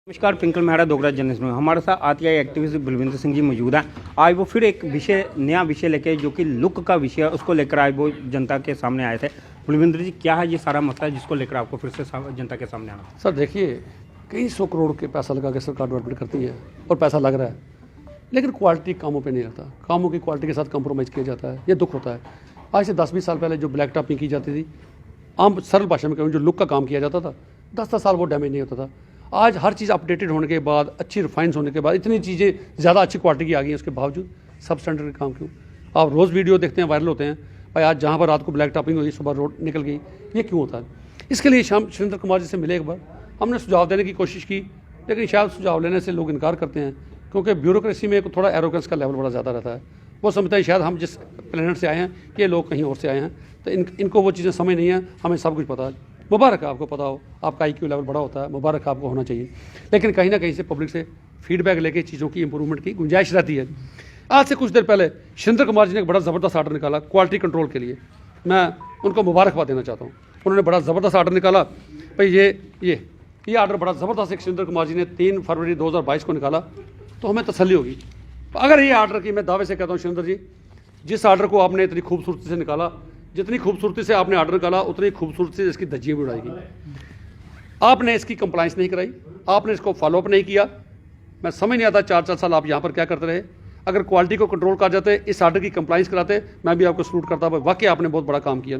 नमस्कार, पिंकल मेहरा दोगरा जर्नलिस्ट में हमारे साथ आरटीआई एक्टिविस्ट बलविंदर सिंह जी मौजूद हैं। आज वो फिर एक नया विषय लेके जो कि लुक का विषय है उसको लेकर आज वो जनता के सामने आए थे। बलविंदर जी, क्या है ये सारा मसला जिसको लेकर आपको फिर से जनता के सामने आना? सर देखिए, कई 100 करोड़ के पैसा लगा के सरकार डेवलपमेंट करती है और पैसा लग रहा है, लेकिन क्वालिटी कामों पे नहीं रहता। कामों की क्वालिटी के साथ कंप्रोमाइज़ किया जाता है, ये दुख होता है। आज से 10-20 साल पहले जो ब्लैक टॉपिंग की जाती थी, आम सरल भाषा में कहूँ जो लुक का काम किया जाता था, 10-10 साल वो डैमेज नहीं होता था। आज हर चीज़ अपडेटेड होने के बाद, अच्छी रिफाइंस होने के बाद, इतनी चीज़ें ज़्यादा अच्छी क्वालिटी की आ गई हैं, उसके बावजूद सब स्टैंडर्ड के काम क्यों? आप रोज़ वीडियो देखते हैं, वायरल होते हैं, भाई आज जहाँ पर रात को ब्लैक टॉपिंग हुई, सुबह रोड निकल गई, ये क्यों होता है? इसके लिए शाम सुरेंद्र कुमार जी से मिले एक बार, हमने सुझाव देने की कोशिश की, लेकिन शायद सुझाव लेने से लोग इनकार करते हैं, क्योंकि ब्यूरोक्रेसी में थोड़ा एरोगेंस का लेवल बड़ा ज़्यादा रहता है। वो समझता है शायद हम जिस प्लेनेट से आए हैं, ये लोग कहीं और से आए हैं, तो इनको वो चीज़ें समझ नहीं है, हमें सब कुछ पता है। मुबारक है आपको पता हो, आपका IQ लेवल बड़ा होता है, मुबारक आपको होना चाहिए, लेकिन कहीं ना कहीं से पब्लिक से फीडबैक लेके चीज़ों की इंप्रूवमेंट की गुंजाइश रहती है। आज से कुछ देर पहले सुरेंद्र कुमार जी ने एक बड़ा ज़बरदस्त आर्डर निकाला क्वालिटी कंट्रोल के लिए। मैं उनको मुबारकबाद देना चाहता हूँ, उन्होंने बड़ा ज़बरदस्त आर्डर निकाला। भाई ये आर्डर बड़ा ज़बरदस्त एक सुरेंद्र कुमार जी ने 3 फरवरी 2022 को निकाला, तो हमें तसल्ली होगी। अगर ये आर्डर की, मैं दावे से कहता हूँ सुरेंद्र जी, जिस आर्डर को आपने इतनी खूबसूरती से निकाला, जितनी खूबसूरती से आपने आर्डर निकाला, उतनी खूबसूरती से इसकी धज्जियाँ भी उड़ाएगी। आपने इसकी कंप्लाइंस नहीं कराई, आपने इसको फॉलोअप नहीं किया। मैं समझ नहीं आता 4-4 साल आप यहाँ पर क्या करते रहे। अगर क्वालिटी को कंट्रोल कर जाते, इस आर्डर की कंप्लाइंस कराते, मैं भी आपको सलूट करता। वाकई आपने बहुत बड़ा काम किया।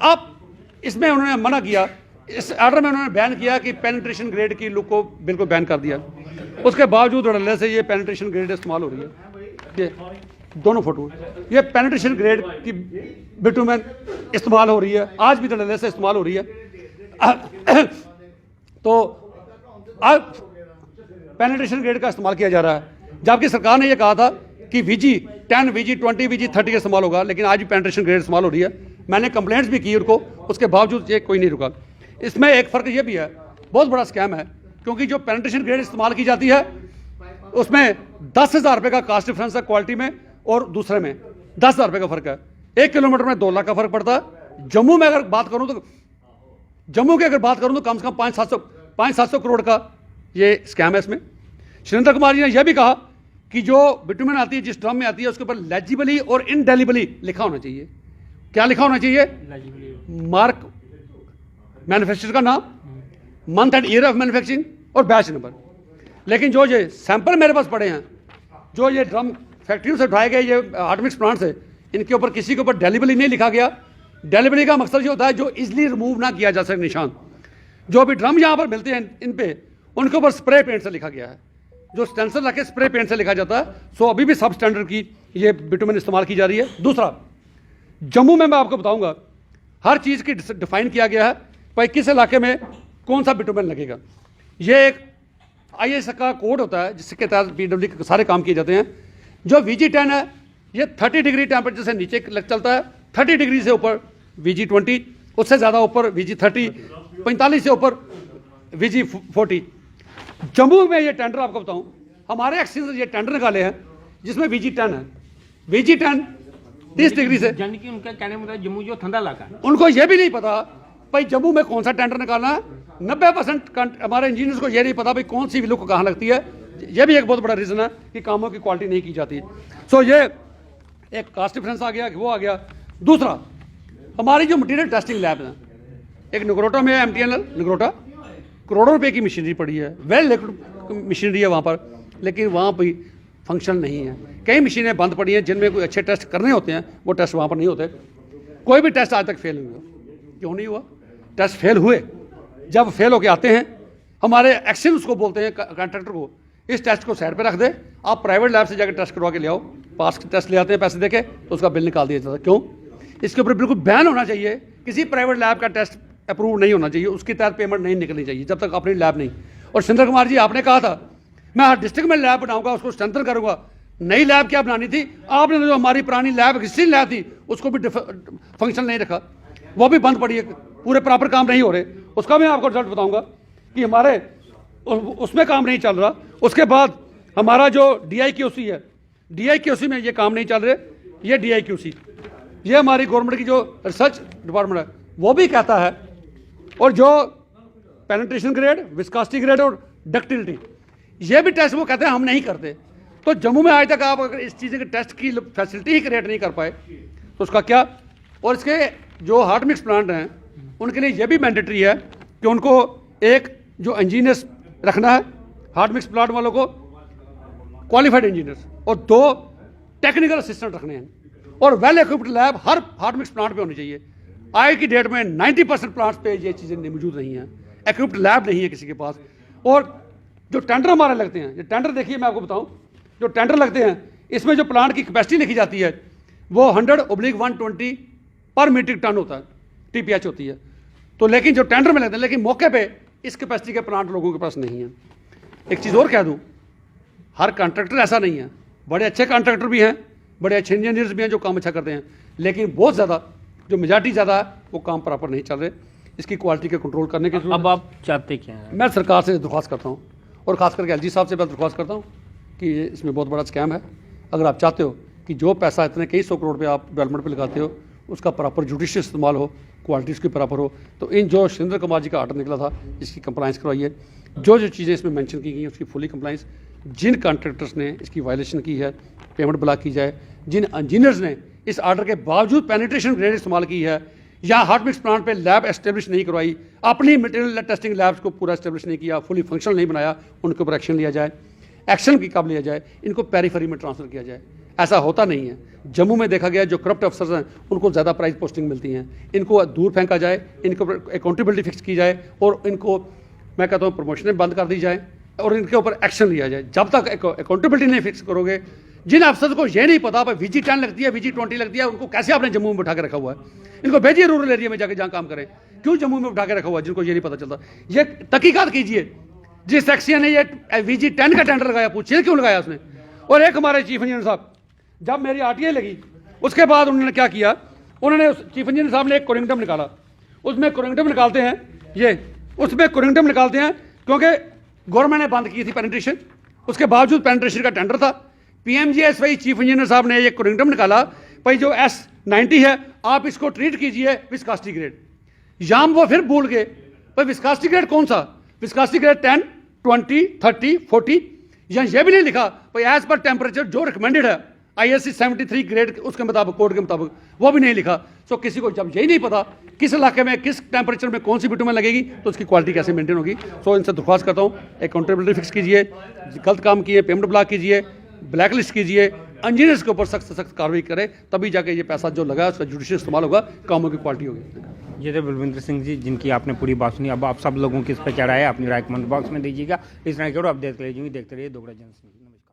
आप इसमें उन्होंने मना किया, इस आर्डर में उन्होंने बैन किया कि पेनिट्रेशन ग्रेड की लुक को बिल्कुल बैन कर दिया। उसके बावजूद रडले से ये पेनिट्रेशन ग्रेड इस्तेमाल हो रही है। ये दोनों फोटो, ये पेनिट्रेशन ग्रेड की बिटुमेन इस्तेमाल हो रही है, आज भी रडले से इस्तेमाल हो रही है। तो अब पेनिट्रेशन ग्रेड का इस्तेमाल किया जा रहा है, जबकि सरकार ने यह कहा था कि VG10, VG20, VG30 का इस्तेमाल होगा, लेकिन आज भी पेनिट्रेशन ग्रेड इस्तेमाल हो रही है। मैंने कंप्लेंट्स भी की उनको, उसके बावजूद ये कोई नहीं रुका। इसमें एक फ़र्क ये भी है, बहुत बड़ा स्कैम है, क्योंकि जो पेनिट्रेशन ग्रेड इस्तेमाल की जाती है उसमें 10,000 रुपये का कास्ट डिफरेंस है क्वालिटी में, और दूसरे में 10,000 रुपये का फ़र्क है। 1 किलोमीटर में 2 लाख का फ़र्क पड़ता है। जम्मू में अगर बात करूँ तो कम से कम 500-700 करोड़ का ये स्कैम है। इसमें सुरेंद्र कुमार जी ने यह भी कहा कि जो बिटुमेन आती है, जिस ड्रम में आती है, उसके ऊपर लेजिबली और इनडेलिबली लिखा होना चाहिए। क्या लिखा होना चाहिए? मार्क, मैन्युफैक्चरर का नाम, month and year of manufacturing और बैच नंबर। लेकिन जो ये सैंपल मेरे पास पड़े हैं, जो ये ड्रम फैक्ट्रियों से उठाए गए, ये हॉट मिक्स प्लांट से, इनके ऊपर किसी के ऊपर डेलिबली नहीं लिखा गया। डेलिबली का मकसद ये होता है जो इजीली रिमूव ना किया जा सके निशान। जो भी ड्रम यहाँ पर मिलते हैं इन पे, उनके ऊपर स्प्रे पेंट से लिखा गया है, जो स्टेंसिल रखे स्प्रे पेंट से लिखा जाता है। सो अभी भी सब स्टैंडर्ड की ये बिटुमेन इस्तेमाल की जा रही है। दूसरा, जम्मू में मैं आपको बताऊंगा, हर चीज़ की डिफाइन किया गया है, भाई किस इलाके में कौन सा बिटुमेन लगेगा। ये एक IAS का कोड होता है जिसके तहत PWD के सारे काम किए जाते हैं। जो VG10 है, ये 30 डिग्री टेम्परेचर से नीचे चलता है, 30 डिग्री से ऊपर VG20, उससे ज़्यादा ऊपर VG30, 45 से ऊपर VG40। जम्मू में ये टेंडर आपको बताऊं, हमारे एक्सीज ने ये टेंडर निकाले हैं जिसमें VG10 है। VG10 30 डिग्री से, यानी कि उनका कहने मतलब जम्मू जो ठंडा इलाका है, उनको ये भी नहीं पता भाई जम्मू में कौन सा टेंडर निकालना है। 90% हमारे इंजीनियर्स को ये नहीं पता भाई कौन सी लुक कहाँ लगती है। ये भी एक बहुत बड़ा रीज़न है कि कामों की क्वालिटी नहीं की जाती। सो ये एक कास्ट डिफरेंस आ गया, वो आ गया। दूसरा, हमारी जो मटीरियल टेस्टिंग लैब है, एक नगरोटा में MTNL नगरोटा, करोड़ों रुपए की मशीनरी पड़ी है, वेल लिक्विड मशीनरी है वहाँ पर, लेकिन वहाँ पर फंक्शन नहीं है। कई मशीनें बंद पड़ी हैं जिनमें कोई अच्छे टेस्ट करने होते हैं, वो टेस्ट वहाँ पर नहीं होते। कोई भी टेस्ट आज तक फेल नहीं हुआ। क्यों नहीं हुआ? टेस्ट फेल हुए, जब फेल होके आते हैं, हमारे एक्शन उसको बोलते हैं कॉन्ट्रैक्टर को, इस टेस्ट को साइड पे रख दे, आप प्राइवेट लैब से जाकर टेस्ट करवा के ले आओ। पास टेस्ट ले आते हैं पैसे देके, तो उसका बिल निकाल दिया जाता है। क्यों? इसके ऊपर बिल्कुल बैन होना चाहिए, किसी प्राइवेट लैब का टेस्ट अप्रूव नहीं होना चाहिए, उसके तहत पेमेंट नहीं निकलनी चाहिए जब तक अपनी लैब नहीं। और सुरेंद्र कुमार जी, आपने कहा था मैं हर डिस्ट्रिक्ट में लैब बनाऊंगा, उसको स्ट्रेंथन करूंगा। नई लैब क्या बनानी थी? आपने जो हमारी पुरानी लैब एग्जिस्टिंग लैब थी उसको भी फंक्शन नहीं रखा, वो भी बंद पड़ी है, पूरे प्रॉपर काम नहीं हो रहे। उसका मैं आपको रिजल्ट बताऊंगा कि हमारे उसमें काम नहीं चल रहा। उसके बाद हमारा जो DIQC है, DIQC में ये काम नहीं चल रहे। ये DIQC, ये हमारी गवर्नमेंट की जो रिसर्च डिपार्टमेंट है, वो भी कहता है, और जो पेनिट्रेशन ग्रेड, विस्कोसिटी ग्रेड और डक्टिलिटी, ये भी टेस्ट वो कहते हैं हम नहीं करते। तो जम्मू में आज तक आप अगर इस चीज़ के टेस्ट की फैसिलिटी ही क्रिएट नहीं कर पाए तो उसका क्या। और इसके जो हार्ड मिक्स प्लांट हैं उनके लिए ये भी मैंडेटरी है कि उनको एक जो इंजीनियर्स रखना है, हार्ड मिक्स प्लांट वालों को क्वालिफाइड इंजीनियर्स, और 2 टेक्निकल असिस्टेंट रखने हैं, और वेल इक्विप्ड लैब हर हार्ड मिक्स प्लांट पे होनी चाहिए। आज की डेट में 90% प्लांट्स पे ये चीज़ें मौजूद नहीं हैं, इक्विप्ड लैब नहीं है किसी के पास। और जो टेंडर हमारे लगते हैं, ये टेंडर देखिए मैं आपको बताऊं, जो टेंडर लगते हैं इसमें जो प्लांट की कैपेसिटी लिखी जाती है वो 100/120 पर मीट्रिक टन होता है, TPH होती है। तो लेकिन जो टेंडर में लगते हैं, लेकिन मौके पे इस कैपेसिटी के प्लांट लोगों के पास नहीं है। एक चीज़ और कह दूं, हर कॉन्ट्रैक्टर ऐसा नहीं है, बड़े अच्छे कॉन्ट्रैक्टर भी हैं, बड़े अच्छे इंजीनियर्स भी हैं जो काम अच्छा करते हैं, लेकिन बहुत ज़्यादा जो मेजॉरिटी ज़्यादा है वो काम प्रॉपर नहीं चल रहे। इसकी क्वालिटी के कंट्रोल करने के अब आप चाहते क्या हैं? मैं सरकार से दरख्वास्त करता हूँ, और ख़ास करके LG साहब से मैं दरख्वास्त करता हूँ कि इसमें बहुत बड़ा स्कैम है। अगर आप चाहते हो कि जो पैसा इतने कई 100 करोड़ पे आप डेवलपमेंट पे लगाते हो उसका प्रॉपर जुडिशियस इस्तेमाल हो, क्वालिटी उसकी प्रॉपर हो, तो इन जो सुरेंद्र कुमार जी का आर्डर निकला था इसकी कंप्लाइंस करवाइए। जो चीज़ें इसमें मेंशन की गई हैं उसकी फुली कंप्लाइंस, जिन कॉन्ट्रैक्टर्स ने इसकी वायलेशन की है पेमेंट ब्लॉक की जाए, जिन इंजीनियर्स ने इस आर्डर के बावजूद पेनिट्रेशन ग्रेड इस्तेमाल की है या हार्ड मिक्स प्लांट पे लैब एस्टेब्लिश नहीं करवाई, अपनी मटेरियल टेस्टिंग लैब्स को पूरा एस्टेब्लिश नहीं किया, फुली फंक्शनल नहीं बनाया, उनके ऊपर एक्शन लिया जाए। एक्शन की कब लिया जाए, इनको पेरीफेरी में ट्रांसफ़र किया जाए। ऐसा होता नहीं है। जम्मू में देखा गया जो करप्ट अफसर्स हैं उनको ज़्यादा प्राइस पोस्टिंग मिलती हैं, इनको दूर फेंका जाए, इनके ऊपर अकाउंटेबिलिटी फिक्स की जाए, और इनको मैं कहता हूँ प्रमोशनें बंद कर दी जाए और इनके ऊपर एक्शन लिया जाए। जब तक अकाउंटेबिलिटी नहीं फिक्स करोगे, जिन अफसर्स को ये नहीं पता भाई VG10 लगती है, VG20 लगती है, उनको कैसे आपने जम्मू में बिठा के रखा हुआ है? इनको भेजिए रूरल एरिया में जाके जहाँ काम करें, क्यों जम्मू में बिठा के रखा हुआ है जिनको ये नहीं पता चलता? ये तहकीकात कीजिए। जिस सेक्शन ने ये VG10 का टेंडर लगाया, पूछिए क्यों लगाया उसने। और एक हमारे चीफ इंजीनियर साहब, जब मेरी RTI लगी उसके बाद उन्होंने क्या किया, उन्होंने उस चीफ इंजीनियर साहब ने एक कोरिंगटम निकाला, उसमें कोरिंगटम निकालते हैं ये, उसमें कोरिंगटम निकालते हैं क्योंकि गवर्नमेंट ने बंद की थी पेनिट्रेशन, उसके बावजूद पेनिट्रेशन का टेंडर था। PMGSY चीफ इंजीनियर साहब ने एक कोरिंगटम निकाला, भाई जो S90 है आप इसको ट्रीट कीजिए विस्कासिटी ग्रेड। यहाँ वो फिर भूल गए भाई विस्कासिटी ग्रेड कौन सा, विस्कासिटी ग्रेड 10, 20, 30, 40, यहाँ ये भी नहीं लिखा भाई एज पर टेम्परेचर जो रिकमेंडेड है ISC 73 ग्रेड उसके मुताबिक, कोड के मुताबिक, वो भी नहीं लिखा। सो किसी को जब यही नहीं पता किस इलाके में किस टेम्परेचर में कौन सी बिटुमेन लगेगी तो उसकी क्वालिटी कैसे मेंटेन होगी। सो इनसे दरख्वास्त करता हूँ अकाउंटेबिलिटी फिक्स कीजिए, गलत काम किए पेमेंट ब्लॉक कीजिए, ब्लैक लिस्ट कीजिए, इंजीनियर्स के ऊपर सख्त से सख्त कार्रवाई करें, तभी जाके ये पैसा जो लगा उसका जुडिशियल इस्तेमाल होगा, कामों की क्वालिटी होगी। ये थे बलविंदर सिंह जी जिनकी आपने पूरी बात सुनी। अब आप सब लोगों की इस पर क्या राय है अपनी राय कमेंट बॉक्स में दीजिएगा। इस तरह के और अपडेट देखते रहिए दोगड़ा जनस्नेही। नमस्कार।